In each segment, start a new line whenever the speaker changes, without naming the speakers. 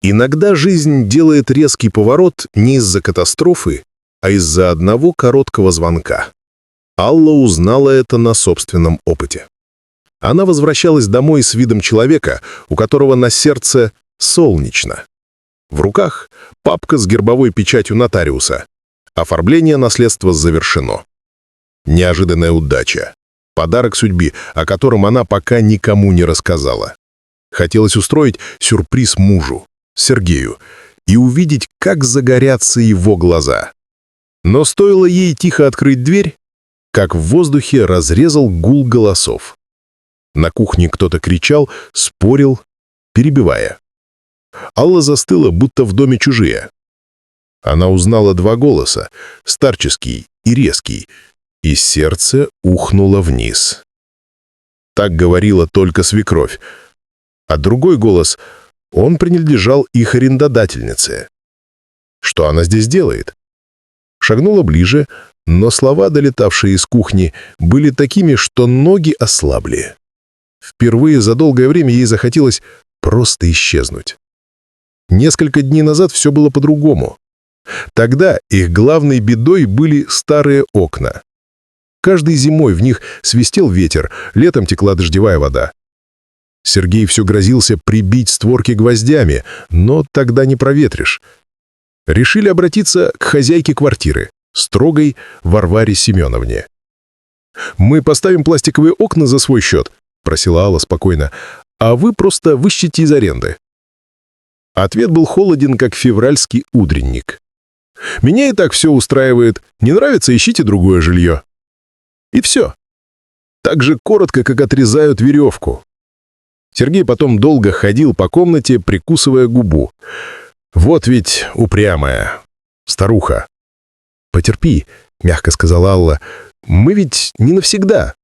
Иногда жизнь делает резкий поворот не из-за катастрофы, а из-за одного короткого звонка. Алла узнала это на собственном опыте. Она возвращалась домой с видом человека, у которого на сердце солнечно. В руках папка с гербовой печатью нотариуса. Оформление наследства завершено. Неожиданная удача. Подарок судьбе, о котором она пока никому не рассказала. Хотелось устроить сюрприз мужу, Сергею, и увидеть, как загорятся его глаза. Но стоило ей тихо открыть дверь, как в воздухе разрезал гул голосов. На кухне кто-то кричал, спорил, перебивая. Алла застыла, будто в доме чужие. Она узнала два голоса, старческий и резкий, и сердце ухнуло вниз. Так говорила только свекровь, а другой голос, он принадлежал их арендодательнице. Что она здесь делает? Шагнула ближе, но слова, долетавшие из кухни, были такими, что ноги ослабли. Впервые за долгое время ей захотелось просто исчезнуть. Несколько дней назад все было по-другому. Тогда их главной бедой были старые окна. Каждой зимой в них свистел ветер, летом текла дождевая вода. Сергей все грозился прибить створки гвоздями, но тогда не проветришь. Решили обратиться к хозяйке квартиры, строгой Варваре Семеновне. «Мы поставим пластиковые окна за свой счет», — просила Алла спокойно, «а вы просто выщите из аренды». Ответ был холоден, как февральский утренник. «Меня и так все устраивает. Не нравится — ищите другое жилье». И все. Так же коротко, как отрезают веревку. Сергей потом долго ходил по комнате, прикусывая губу. Вот ведь упрямая старуха. «Потерпи», — мягко сказала Алла, — «мы ведь не навсегда».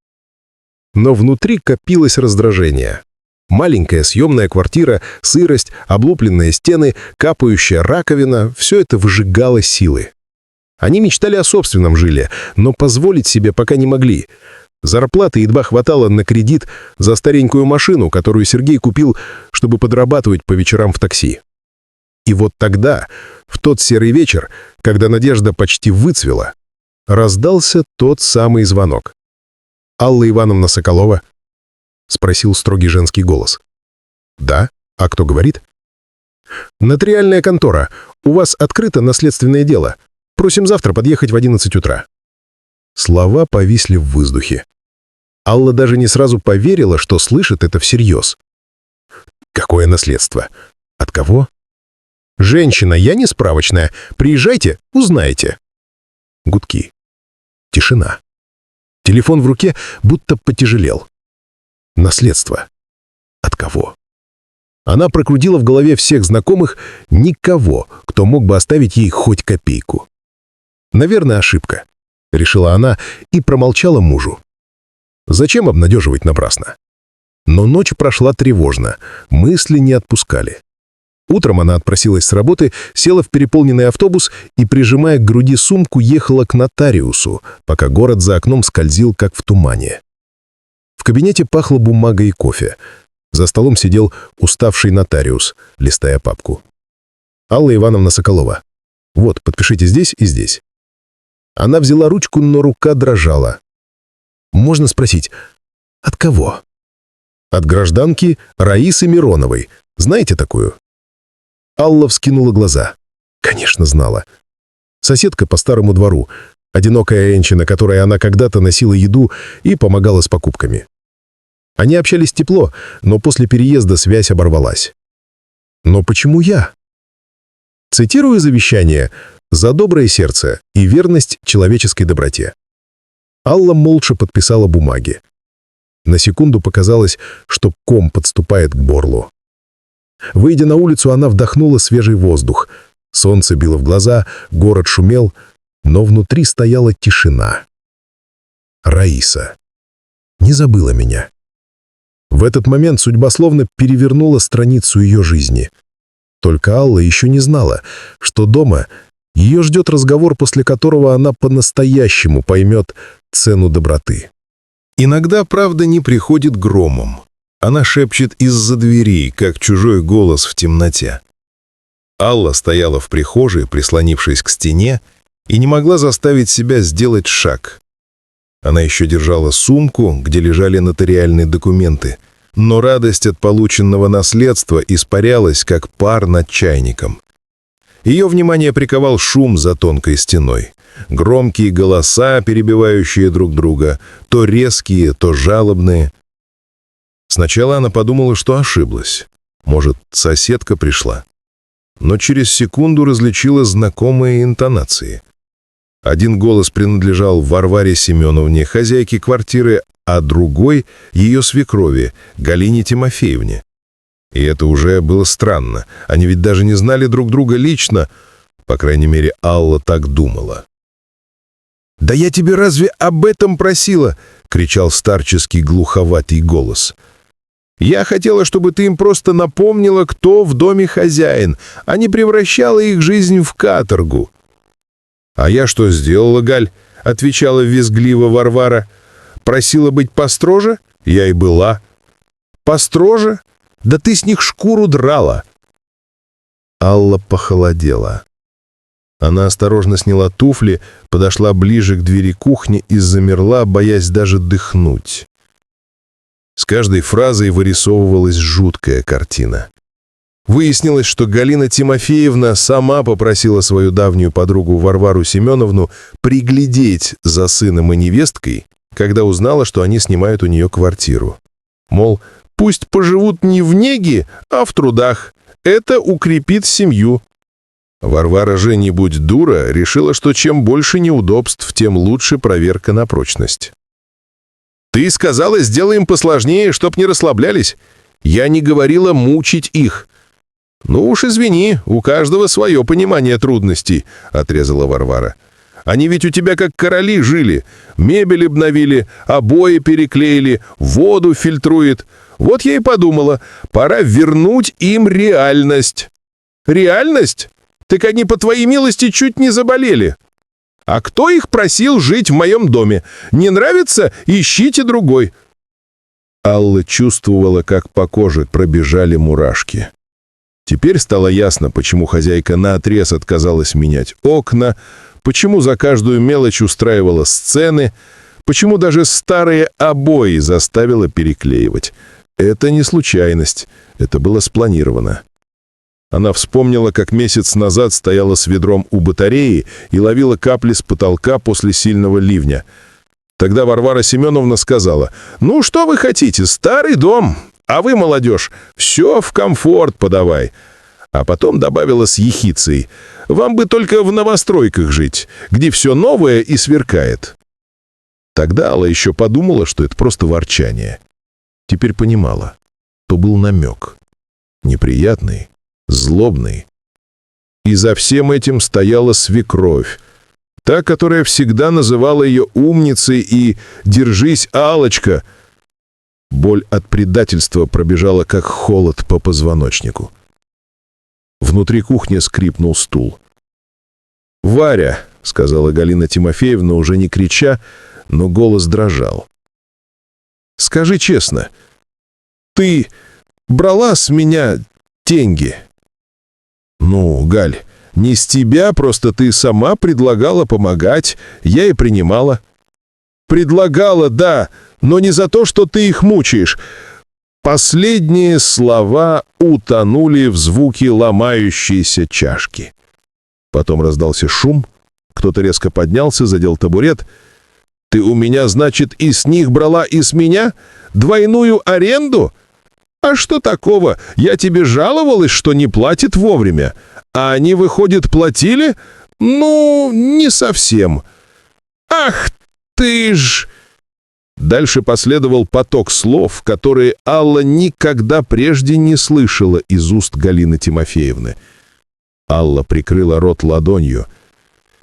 Но внутри копилось раздражение. Маленькая съемная квартира, сырость, облупленные стены, капающая раковина — все это выжигало силы. Они мечтали о собственном жилье, но позволить себе пока не могли. Зарплаты едва хватало на кредит за старенькую машину, которую Сергей купил, чтобы подрабатывать по вечерам в такси. И вот тогда, в тот серый вечер, когда надежда почти выцвела, раздался тот самый звонок. «Алла Ивановна Соколова?» — спросил строгий женский голос. «Да? А кто говорит?» «Нотариальная контора. У вас открыто наследственное дело. Просим завтра подъехать в 11 утра». Слова повисли в воздухе. Алла даже не сразу поверила, что слышит это всерьез. «Какое наследство? От кого?» «Женщина, я не справочная. Приезжайте, узнаете». Гудки. Тишина. Телефон в руке будто потяжелел. Наследство. От кого? Она прокрутила в голове всех знакомых, никого, кто мог бы оставить ей хоть копейку. «Наверное, ошибка», — решила она и промолчала мужу. Зачем обнадеживать напрасно? Но ночь прошла тревожно, мысли не отпускали. Утром она отпросилась с работы, села в переполненный автобус и, прижимая к груди сумку, ехала к нотариусу, пока город за окном скользил, как в тумане. В кабинете пахло бумагой и кофе. За столом сидел уставший нотариус, листая папку. «Алла Ивановна Соколова. Вот, подпишите здесь и здесь». Она взяла ручку, но рука дрожала. «Можно спросить, от кого?» «От гражданки Раисы Мироновой. Знаете такую?» Алла вскинула глаза. Конечно, знала. Соседка по старому двору, одинокая женщина, которой она когда-то носила еду и помогала с покупками. Они общались тепло, но после переезда связь оборвалась. «Но почему я?» Цитирую завещание: «За доброе сердце и верность человеческой доброте». Алла молча подписала бумаги. На секунду показалось, что ком подступает к горлу. Выйдя на улицу, она вдохнула свежий воздух. Солнце било в глаза, город шумел, но внутри стояла тишина. Раиса. Не забыла меня. В этот момент судьба словно перевернула страницу ее жизни. Только Алла еще не знала, что дома ее ждет разговор, после которого она по-настоящему поймет цену доброты. Иногда правда не приходит громом. Она шепчет из-за дверей, как чужой голос в темноте.
Алла стояла в прихожей, прислонившись к стене, и не могла заставить себя сделать шаг. Она еще держала сумку, где лежали нотариальные документы, но радость от полученного наследства испарялась, как пар над чайником. Ее внимание приковал шум за тонкой стеной. Громкие голоса, перебивающие друг друга, то резкие, то жалобные. Сначала она подумала, что ошиблась. Может, соседка пришла. Но через секунду различила знакомые интонации. Один голос принадлежал Варваре Семеновне, хозяйке квартиры, а другой — ее свекрови, Галине Тимофеевне. И это уже было странно. Они ведь даже не знали друг друга лично. По крайней мере, Алла так думала. «Да я тебе разве об этом просила?» — кричал старческий глуховатый голос. «Я хотела, чтобы ты им просто напомнила, кто в доме хозяин, а не превращала их жизнь в каторгу». «А я что сделала, Галь?» — отвечала визгливо Варвара. «Просила быть построже? Я и была». «Построже? Да ты с них шкуру драла». Алла похолодела. Она осторожно сняла туфли, подошла ближе к двери кухни и замерла, боясь даже дыхнуть. С каждой фразой вырисовывалась жуткая картина. Выяснилось, что Галина Тимофеевна сама попросила свою давнюю подругу Варвару Семеновну приглядеть за сыном и невесткой, когда узнала, что они снимают у нее квартиру. Мол, пусть поживут не в неге, а в трудах. Это укрепит семью. Варвара же, не будь дура, решила, что чем больше неудобств, тем лучше проверка на прочность. «Ты сказала, сделаем посложнее, чтоб не расслаблялись. Я не говорила мучить их». «Ну уж извини, у каждого свое понимание трудностей», — отрезала Варвара. «Они ведь у тебя как короли жили. Мебель обновили, обои переклеили, воду фильтрует. Вот я и подумала, пора вернуть им реальность». «Реальность? Так они, по твоей милости, чуть не заболели. А кто их просил жить в моем доме? Не нравится? Ищите другой». Алла чувствовала, как по коже пробежали мурашки. Теперь стало ясно, почему хозяйка наотрез отказалась менять окна, почему за каждую мелочь устраивала сцены, почему даже старые обои заставила переклеивать. Это не случайность, это было спланировано. Она вспомнила, как месяц назад стояла с ведром у батареи и ловила капли с потолка после сильного ливня. Тогда Варвара Семеновна сказала: «Ну, что вы хотите, старый дом, а вы, молодежь, все в комфорт подавай». А потом добавила с ехицей: «Вам бы только в новостройках жить, где все новое и сверкает». Тогда Алла еще подумала, что это просто ворчание. Теперь понимала, то был намек. Неприятный, злобный. И за всем этим стояла свекровь, та, которая всегда называла ее умницей и «держись, Аллочка». Боль от предательства пробежала, как холод по позвоночнику. Внутри кухни скрипнул стул. «Варя», — сказала Галина Тимофеевна, уже не крича, но голос дрожал. «Скажи честно, ты брала с меня деньги?» «Ну, Галь, не с тебя, просто ты сама предлагала помогать, я и принимала». «Предлагала, да, но не за то, что ты их мучаешь». Последние слова утонули в звуке ломающейся чашки. Потом раздался шум, кто-то резко поднялся, задел табурет. «Ты у меня, значит, и с них брала, и с меня? Двойную аренду? А что такого? Я тебе жаловалась, что не платит вовремя. А они, выходит, платили? Ну, не совсем. Ах ты ж...» Дальше последовал поток слов, которые Алла никогда прежде не слышала из уст Галины Тимофеевны. Алла прикрыла рот ладонью.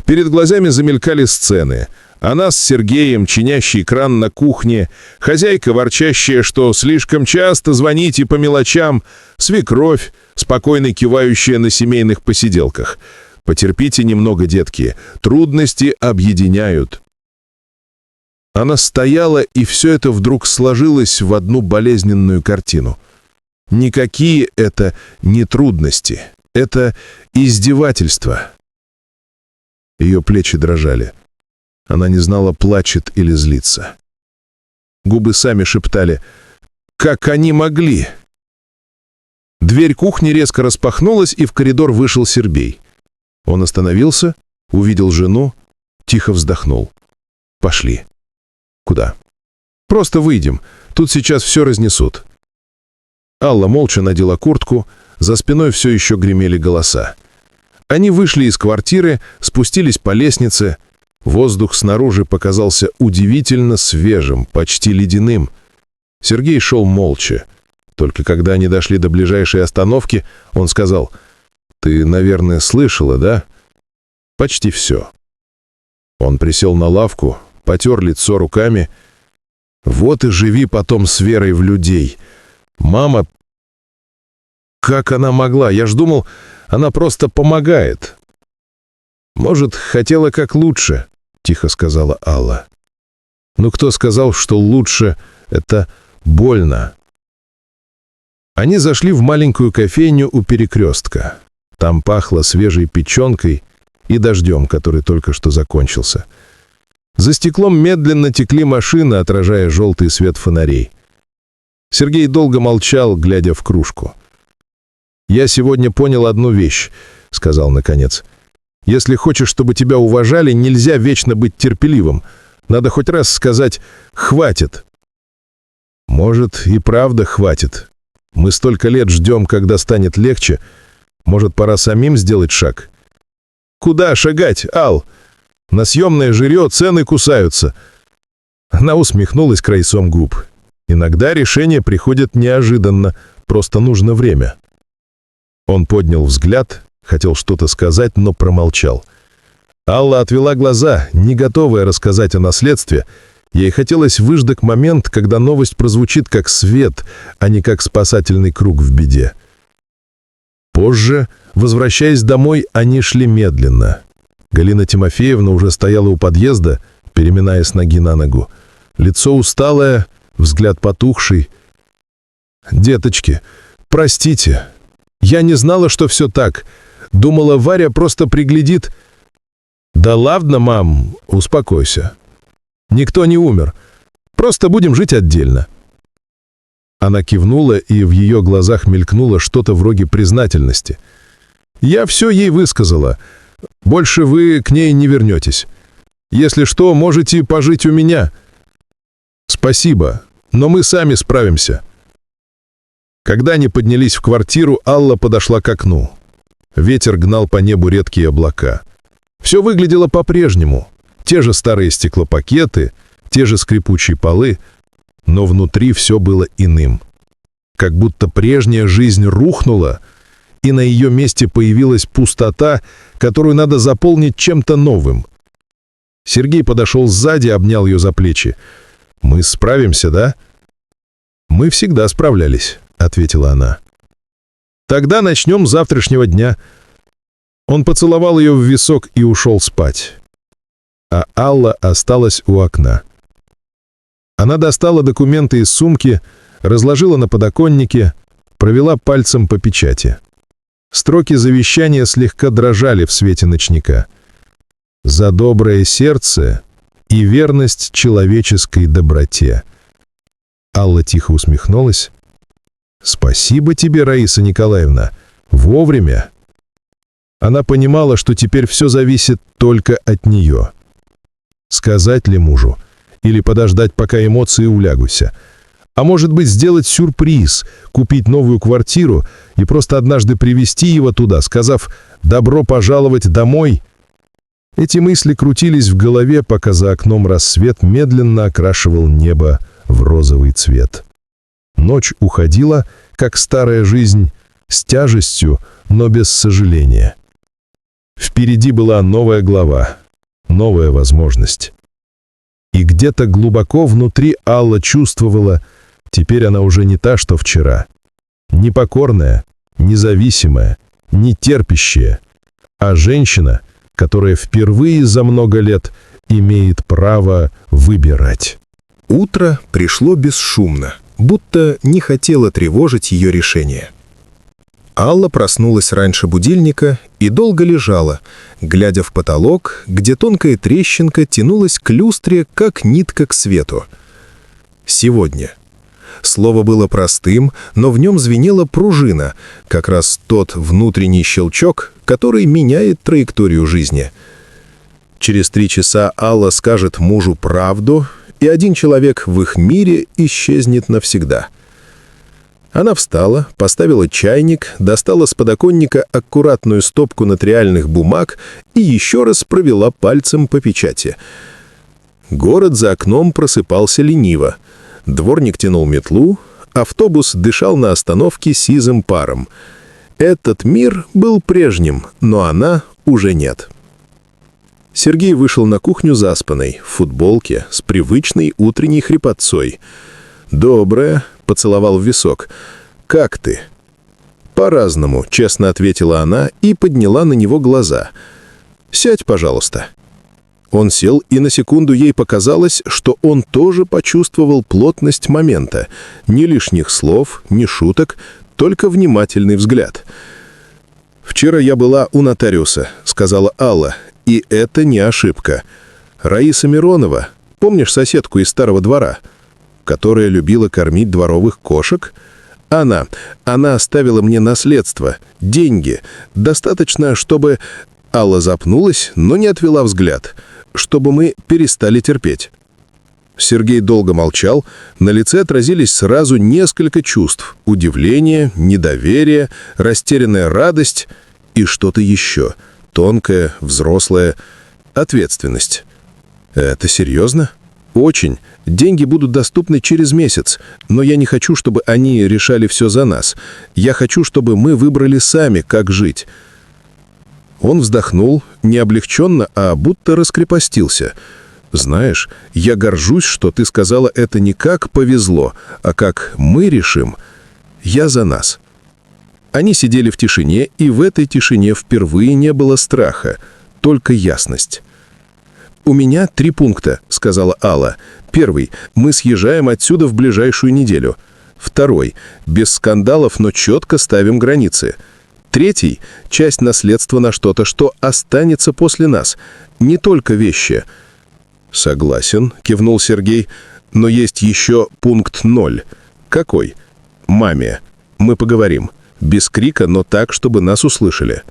Перед глазами замелькали сцены. Она с Сергеем, чинящий кран на кухне, хозяйка, ворчащая, что слишком часто звоните по мелочам, свекровь, спокойно кивающая на семейных посиделках. «Потерпите немного, детки, трудности объединяют». Она стояла, и все это вдруг сложилось в одну болезненную картину. Никакие это не трудности,
Это издевательство. Ее плечи дрожали. Она не знала, плачет или злится. Губы сами шептали: «Как они могли?» Дверь кухни резко распахнулась, и в коридор вышел Сербей. Он остановился, увидел жену, тихо вздохнул. «Пошли». «Куда?» «Просто выйдем. Тут сейчас все разнесут». Алла молча надела куртку, за спиной все еще гремели голоса. Они вышли из квартиры, спустились по лестнице. Воздух снаружи показался удивительно свежим, почти ледяным. Сергей шел молча. Только когда они дошли до ближайшей остановки, он сказал: «Ты, наверное, слышала, да?» «Почти все». Он присел на лавку, потер лицо руками. «Вот и живи потом с верой в людей. Мама... Как она могла? Я ж думал, она просто помогает». «Может, хотела как лучше», — тихо сказала Алла. «Ну кто сказал, что лучше — это больно?» Они зашли в маленькую кофейню у перекрестка. Там пахло свежей печенкой и дождем, который только что закончился. За стеклом медленно текли машины, отражая желтый свет фонарей. Сергей долго молчал, глядя в кружку. «Я сегодня понял одну вещь», — сказал наконец. «Если хочешь, чтобы тебя уважали, нельзя вечно быть терпеливым. Надо хоть раз сказать «хватит». Может, и правда хватит. Мы столько лет ждем, когда станет легче. Может, пора самим сделать шаг? Куда шагать, Ал? На съемное жилье цены кусаются». Она усмехнулась краешком губ. «Иногда решения приходят неожиданно, просто нужно время». Он поднял взгляд, хотел что-то сказать, но промолчал. Алла отвела глаза, не готовая рассказать о наследстве. Ей хотелось выждать момент, когда новость прозвучит как свет, а не как спасательный круг в беде. Позже, возвращаясь домой, они шли медленно. Галина Тимофеевна уже стояла у подъезда, переминая с ноги на ногу. Лицо усталое, взгляд потухший. «Деточки, простите, я не знала, что все так. Думала, Варя просто приглядит». «Да ладно, мам, успокойся. Никто не умер. Просто будем жить отдельно». Она кивнула, и в ее глазах мелькнуло что-то вроде признательности. «Я все ей высказала. Больше вы к ней не вернетесь. Если что, можете пожить у меня». «Спасибо, но мы сами справимся». Когда они поднялись в квартиру, Алла подошла к окну. Ветер гнал по небу редкие облака. Все выглядело по-прежнему. Те же старые стеклопакеты, те же скрипучие полы, но внутри все было иным. Как будто прежняя жизнь рухнула, и на ее месте появилась пустота, которую надо заполнить чем-то новым. Сергей подошел сзади, обнял ее за плечи. «Мы справимся, да?» «Мы всегда справлялись», — ответила она. «Тогда начнем с завтрашнего дня». Он поцеловал ее в висок и ушел спать. А Алла осталась у окна. Она достала документы из сумки, разложила на подоконнике, провела пальцем по печати. Строки завещания слегка дрожали в свете ночника. «За доброе сердце и верность человеческой доброте». Алла тихо усмехнулась. «Спасибо тебе, Раиса Николаевна. Вовремя». Она понимала, что теперь все зависит только от нее. Сказать ли мужу? Или подождать, пока эмоции улягутся? А может быть, сделать сюрприз, купить новую квартиру и просто однажды привезти его туда, сказав «добро пожаловать домой»? Эти мысли крутились в голове, пока за окном рассвет медленно окрашивал небо в розовый цвет. Ночь уходила, как старая жизнь, с тяжестью, но без сожаления. Впереди была новая глава, новая возможность. И где-то глубоко внутри Алла чувствовала, теперь она уже не та, что вчера. Непокорная, независимая, нетерпящая, а женщина, которая впервые за много лет имеет право выбирать.
Утро пришло бесшумно, будто не хотело тревожить ее решение.
Алла проснулась раньше будильника и долго лежала, глядя в потолок, где тонкая трещинка тянулась к люстре, как нитка к свету. «Сегодня». Слово было простым, но в нем звенела пружина, как раз тот внутренний щелчок, который меняет траекторию жизни. Через 3 часа Алла скажет мужу правду, и один человек в их мире исчезнет навсегда. Она встала, поставила чайник, достала с подоконника аккуратную стопку нотариальных бумаг и еще раз провела пальцем по печати. Город за окном просыпался лениво. Дворник тянул метлу, автобус дышал на остановке сизым паром. Этот мир был прежним, но она уже нет. Сергей вышел на кухню заспанный, в футболке, с привычной утренней хрипотцой. «Доброе», — поцеловал в висок. «Как ты?» «По-разному», — честно ответила она и подняла на него глаза. «Сядь, пожалуйста». Он сел, и на секунду ей показалось, что он тоже почувствовал плотность момента. Ни лишних слов, ни шуток, только внимательный взгляд. «Вчера я была у нотариуса», — сказала Алла, — «и это не ошибка. Раиса Миронова, помнишь соседку из старого двора, которая любила кормить дворовых кошек? Она оставила мне наследство, деньги, достаточно, чтобы...» Алла запнулась, но не отвела взгляд. «Чтобы мы перестали терпеть». Сергей долго молчал, на лице отразились сразу несколько чувств: удивление, недоверие, растерянная радость и что-то еще, тонкое, взрослое, ответственность. «Это серьезно?» «Очень. Деньги будут доступны через месяц, но я не хочу, чтобы они решали все за нас. Я хочу, чтобы мы выбрали сами, как жить». Он вздохнул, не облегченно, а будто раскрепостился. «Знаешь, я горжусь, что ты сказала это не как «повезло», а как «мы решим». Я за нас». Они сидели в тишине, и в этой тишине впервые не было страха, только ясность. «У меня 3 пункта», — сказала Алла. «Первый — мы съезжаем отсюда в ближайшую неделю. Второй — без скандалов, но четко ставим границы. Третий — часть наследства на что-то, что останется после нас, не только вещи». «Согласен», — кивнул Сергей, — «но есть еще пункт 0. Какой?» «Маме. Мы поговорим. Без крика, но так, чтобы нас услышали».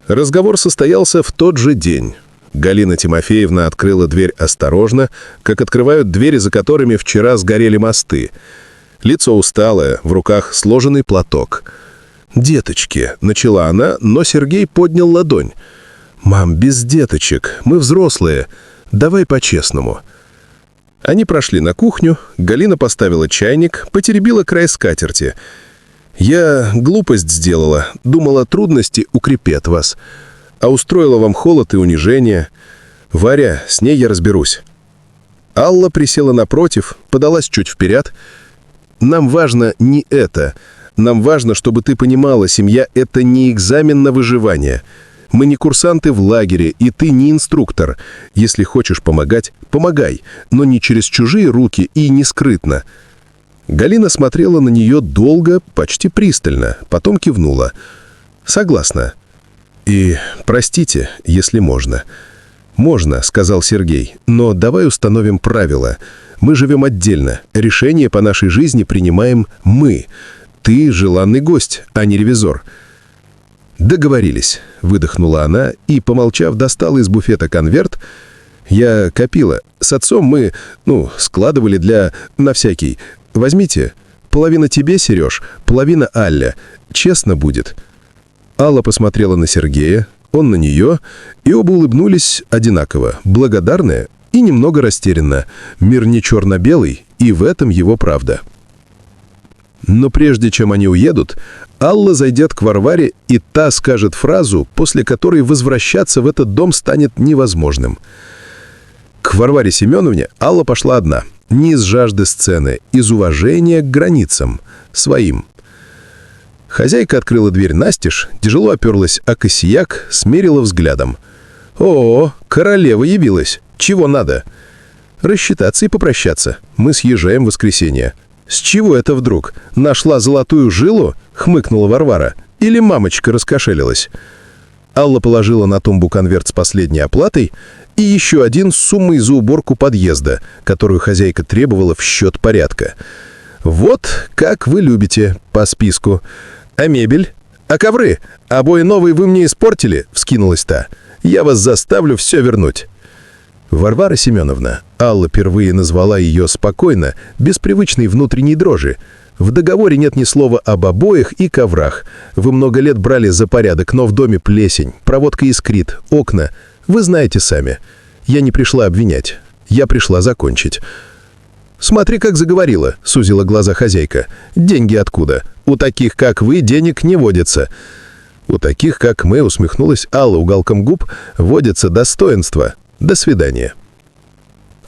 Разговор состоялся в тот же день. Галина Тимофеевна открыла дверь осторожно, как открывают двери, за которыми вчера сгорели мосты. Лицо усталое, в руках сложенный платок. «Деточки», — начала она, но Сергей поднял ладонь. «Мам, без деточек, мы взрослые. Давай по-честному». Они прошли на кухню, Галина поставила чайник, потеребила край скатерти. «Я глупость сделала, думала, трудности укрепят вас, а устроила вам холод и унижение. Варя, с ней я разберусь». Алла присела напротив, подалась чуть вперед. «Нам важно не это. Нам важно, чтобы ты понимала, семья — это не экзамен на выживание. Мы не курсанты в лагере, и ты не инструктор. Если хочешь помогать, помогай, но не через чужие руки и не скрытно». Галина смотрела на нее долго, почти пристально, потом кивнула. «Согласна. И простите, если можно». «Можно», — сказал Сергей, — «но давай установим правила. Мы живем отдельно, решение по нашей жизни принимаем мы. Ты желанный гость, а не ревизор». «Договорились», — выдохнула она и, помолчав, достала из буфета конверт. «Я копила. С отцом мы, складывали на всякий. Возьмите. Половина тебе, Сереж, половина Алле. Честно будет». Алла посмотрела на Сергея, он на нее, и оба улыбнулись одинаково, благодарные и немного растерянно. Мир не черно-белый, и в этом его правда. Но прежде чем они уедут, Алла зайдет к Варваре, и та скажет фразу, после которой возвращаться в этот дом станет невозможным. К Варваре Семеновне Алла пошла одна, не из жажды сцены, из уважения к границам, своим. Хозяйка открыла дверь настежь, тяжело оперлась о косяк, смерила взглядом. «О, королева явилась! Чего надо?» «Рассчитаться и попрощаться. Мы съезжаем в воскресенье». «С чего это вдруг? Нашла золотую жилу?
— хмыкнула Варвара. «Или мамочка раскошелилась?» Алла положила на тумбу конверт с последней оплатой и еще один с суммой за уборку подъезда, которую хозяйка требовала в счет порядка. «Вот как вы любите, по списку. А мебель? А ковры? Обои новые вы мне испортили?» — вскинулась та. «Я вас заставлю все вернуть». Варвара Семеновна, Алла впервые назвала ее спокойно, без привычной внутренней дрожи. В договоре нет ни слова об обоях и коврах. Вы много лет брали за порядок, но в доме плесень, проводка искрит, окна. Вы знаете сами. Я не пришла обвинять. Я пришла закончить. «Смотри, как заговорила», — сузила глаза хозяйка. «Деньги откуда? У таких, как вы, денег не водится». «У таких, как мы», — усмехнулась Алла уголком губ, — «водится достоинство. До свидания».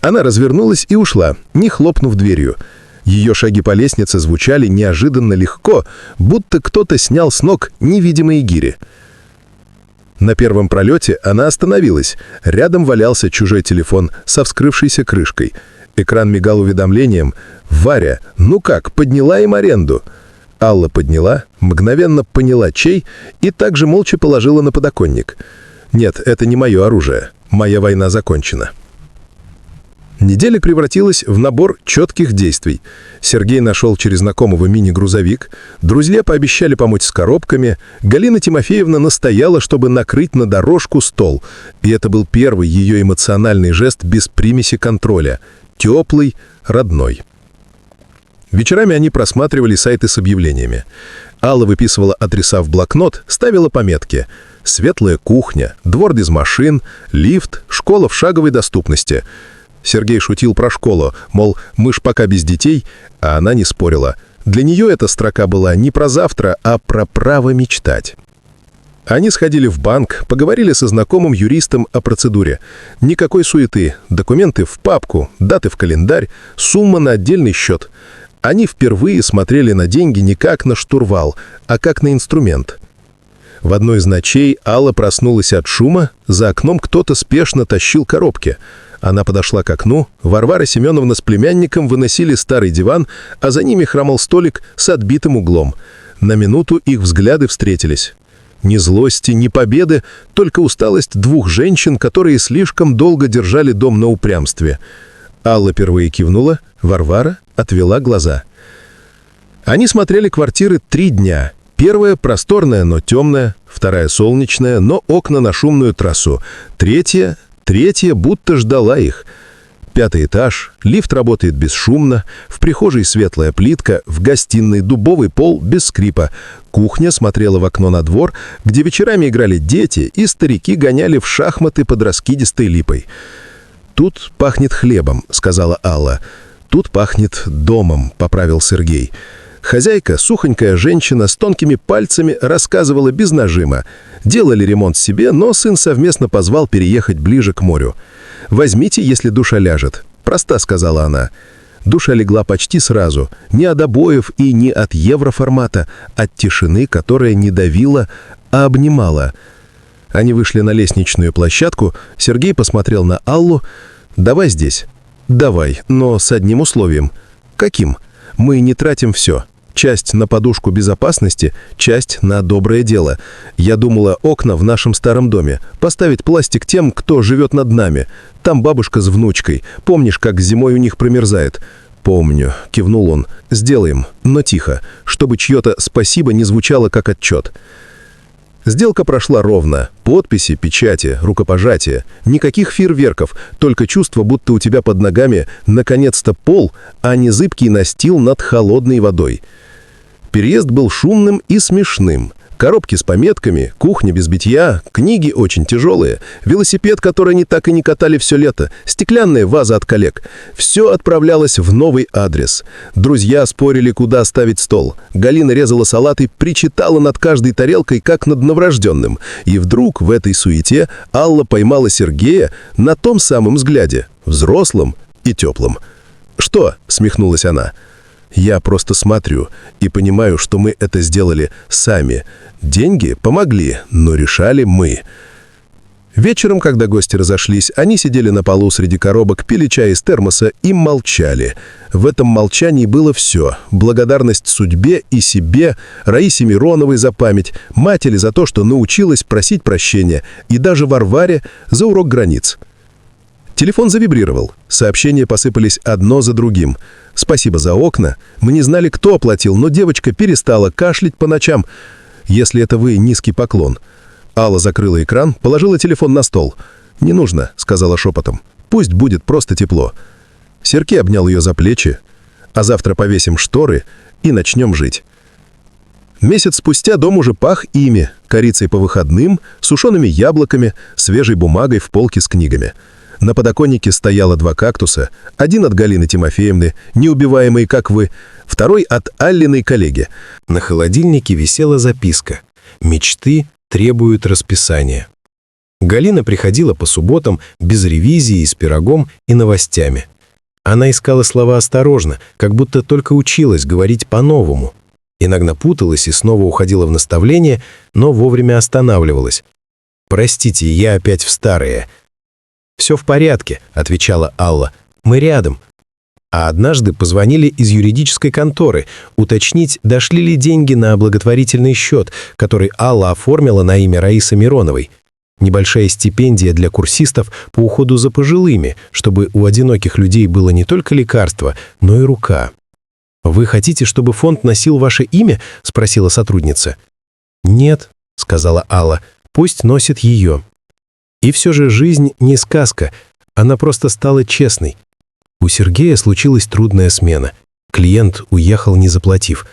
Она развернулась и ушла, не хлопнув дверью. Ее шаги по лестнице звучали неожиданно легко, будто кто-то снял с ног невидимые гири. На первом пролете она остановилась. Рядом валялся чужой телефон со вскрывшейся крышкой. Экран мигал уведомлением. «Варя, ну как, подняла им аренду?» Алла подняла, мгновенно поняла, чей, и также молча положила на подоконник. «Нет, это не мое оружие. Моя война закончена». Неделя превратилась в набор четких действий. Сергей нашел через знакомого мини-грузовик, друзья пообещали помочь с коробками, Галина Тимофеевна настояла, чтобы накрыть на дорожку стол, и это был первый ее эмоциональный жест без примеси контроля, теплый, родной. Вечерами они просматривали сайты с объявлениями. Алла выписывала адреса в блокнот, ставила пометки: «Светлая кухня», «Двор без машин», «Лифт», «Школа в шаговой доступности». Сергей шутил про школу, мол, мы ж пока без детей, а она не спорила. Для нее эта строка была не про завтра, а про право мечтать. Они сходили в банк, поговорили со знакомым юристом о процедуре. Никакой суеты, документы в папку, даты в календарь, сумма на отдельный счет. Они впервые смотрели на деньги не как на штурвал, а как на инструмент. В одной из ночей Алла проснулась от шума, за окном кто-то спешно тащил коробки. Она подошла к окну, Варвара Семеновна с племянником выносили старый диван, а за ними хромал столик с отбитым углом. На минуту их взгляды встретились. Ни злости, ни победы, только усталость двух женщин, которые слишком долго держали дом на упрямстве. Алла впервые кивнула, Варвара отвела глаза. Они смотрели квартиры 3 дня. Первая просторная, но темная, вторая солнечная, но окна на шумную трассу, третья будто ждала их. 5-й этаж, лифт работает бесшумно, в прихожей светлая плитка, в гостиной дубовый пол без скрипа. Кухня смотрела в окно на двор, где вечерами играли дети, и старики гоняли в шахматы под раскидистой липой. «Тут пахнет хлебом», — сказала Алла. «Тут пахнет домом», — поправил Сергей. Хозяйка, сухонькая женщина с тонкими пальцами, рассказывала без нажима. Делали ремонт себе, но сын совместно позвал переехать ближе к морю. «Возьмите, если душа ляжет», — просто сказала она. Душа легла почти сразу, не от обоев и не от евроформата, от тишины, которая не давила, а обнимала. Они вышли на лестничную площадку, Сергей посмотрел на Аллу. «Давай здесь». «Давай, но с одним условием». «Каким?» «Мы не тратим все. Часть на подушку безопасности, часть на доброе дело. Я думала, окна в нашем старом доме. Поставить пластик тем, кто живет над нами. Там бабушка с внучкой. Помнишь, как зимой у них промерзает?» «Помню», — кивнул он. «Сделаем, но тихо, чтобы чье-то «спасибо» не звучало как отчет». Сделка прошла ровно. Подписи, печати, рукопожатия. Никаких фейерверков, только чувство, будто у тебя под ногами наконец-то пол, а не зыбкий настил над холодной водой. Переезд был шумным и смешным. Коробки с пометками, кухня без битья, книги очень тяжелые, велосипед, который они так и не катали все лето, стеклянная ваза от коллег. Все отправлялось в новый адрес. Друзья спорили, куда ставить стол. Галина резала салат и причитала над каждой тарелкой, как над новорожденным. И вдруг в этой суете Алла поймала Сергея на том самом взгляде, взрослым и теплым. «Что?» — смехнулась она. «Я просто смотрю и понимаю, что мы это сделали сами. Деньги помогли, но решали мы». Вечером, когда гости разошлись, они сидели на полу среди коробок, пили чай из термоса и молчали. В этом молчании было все. Благодарность судьбе и себе, Раисе Мироновой за память, матери за то, что научилась просить прощения, и даже Варваре за урок границ. Телефон завибрировал. Сообщения посыпались одно за другим. «Спасибо за окна. Мы не знали, кто оплатил, но девочка перестала кашлять по ночам. Если это вы, низкий поклон». Алла закрыла экран, положила телефон на стол. «Не нужно», — сказала шепотом. «Пусть будет просто тепло». Сергей обнял ее за плечи. «А завтра повесим шторы и начнем жить». Месяц спустя дом уже пах ими, корицей по выходным, сушеными яблоками, свежей бумагой в полке с книгами. На подоконнике стояло 2 кактуса, один от Галины Тимофеевны, неубиваемый, как вы, второй от Аллиной коллеги.
На холодильнике висела записка «Мечты требуют расписания». Галина приходила по субботам без ревизии, с пирогом и новостями. Она искала слова осторожно, как будто только училась говорить по-новому. Иногда путалась и снова уходила в наставление, но вовремя останавливалась. «Простите, я опять в старое». «Все в порядке», — отвечала Алла. «Мы рядом». А однажды позвонили из юридической конторы уточнить, дошли ли деньги на благотворительный счет, который Алла оформила на имя Раисы Мироновой. Небольшая стипендия для курсистов по уходу за пожилыми, чтобы у одиноких людей было не только лекарство, но и рука. «Вы хотите, чтобы фонд носил ваше имя?» — спросила сотрудница. «Нет», — сказала Алла, — «пусть носит ее». И все же жизнь не сказка, она просто стала честной. У Сергея случилась трудная смена. Клиент уехал, не заплатив.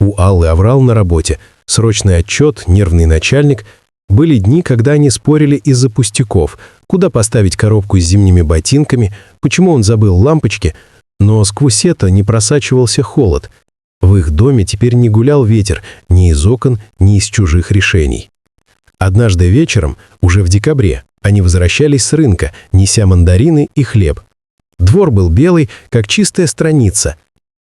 У Аллы аврал на работе, срочный отчет, нервный начальник. Были дни, когда они спорили из-за пустяков, куда поставить коробку с зимними ботинками, почему он забыл лампочки, но сквозь это не просачивался холод. В их доме теперь не гулял ветер ни из окон, ни из чужих решений. Однажды вечером, уже в декабре, они возвращались с рынка, неся мандарины и хлеб. Двор был белый, как чистая страница.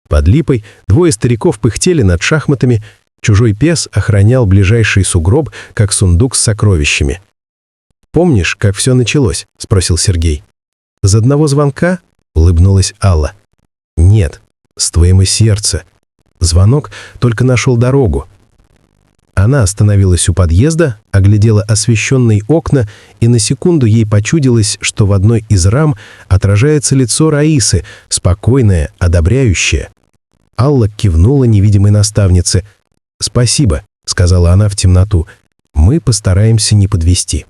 Под липой 2 стариков пыхтели над шахматами, чужой пес охранял ближайший сугроб, как сундук с сокровищами. «Помнишь, как все началось?» — спросил Сергей. «С одного звонка?» — улыбнулась Алла. «Нет, с твоего сердца. Звонок только нашел дорогу». Она остановилась у подъезда, оглядела освещенные окна, и на секунду ей почудилось, что в одной из рам отражается лицо Раисы, спокойное, одобряющее. Алла кивнула невидимой наставнице. «Спасибо», — сказала она в темноту, — «мы постараемся не подвести».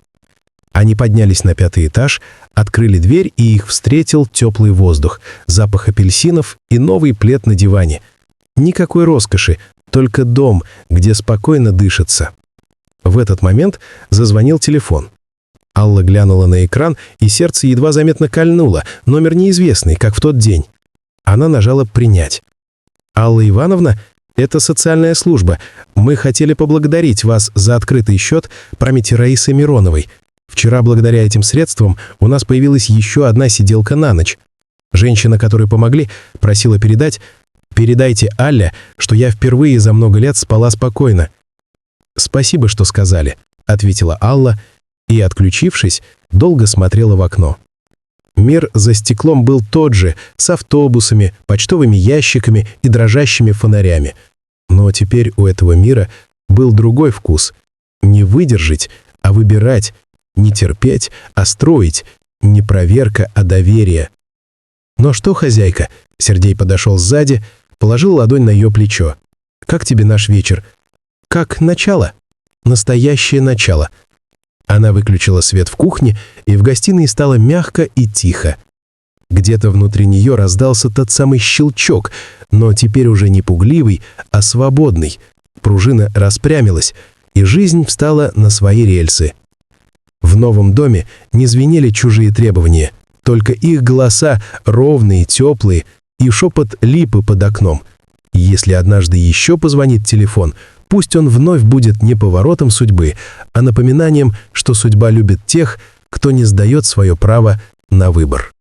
Они поднялись на 5-й этаж, открыли дверь, и их встретил теплый воздух, запах апельсинов и новый плед на диване. Никакой роскоши, только дом, где спокойно дышится. В этот момент зазвонил телефон. Алла глянула на экран, и сердце едва заметно кольнуло. Номер неизвестный, как в тот день. Она нажала «Принять». «Алла Ивановна, это социальная служба. Мы хотели поблагодарить вас за открытый счет памяти Раисы Мироновой. Вчера, благодаря этим средствам, у нас появилась еще одна сиделка на ночь. Женщина, которой помогли, просила передайте Алле, что я впервые за много лет спала спокойно». «Спасибо, что сказали», — ответила Алла и, отключившись, долго смотрела в окно. Мир за стеклом был тот же, с автобусами, почтовыми ящиками и дрожащими фонарями. Но теперь у этого мира был другой вкус. Не выдержать, а выбирать, не терпеть, а строить, не проверка, а доверие. «Ну что, хозяйка?» — Сергей подошел сзади, положил ладонь на ее плечо. «Как тебе наш вечер?» «Как начало. Настоящее начало». Она выключила свет в кухне, и в гостиной стало мягко и тихо. Где-то внутри нее раздался тот самый щелчок, но теперь уже не пугливый, а свободный. Пружина распрямилась, и жизнь встала на свои рельсы. В новом доме не звенели чужие требования, только их голоса ровные, теплые, и шепот липы под окном. Если однажды еще позвонит телефон, пусть он вновь будет не поворотом судьбы, а напоминанием, что судьба любит тех, кто не сдает свое право на выбор.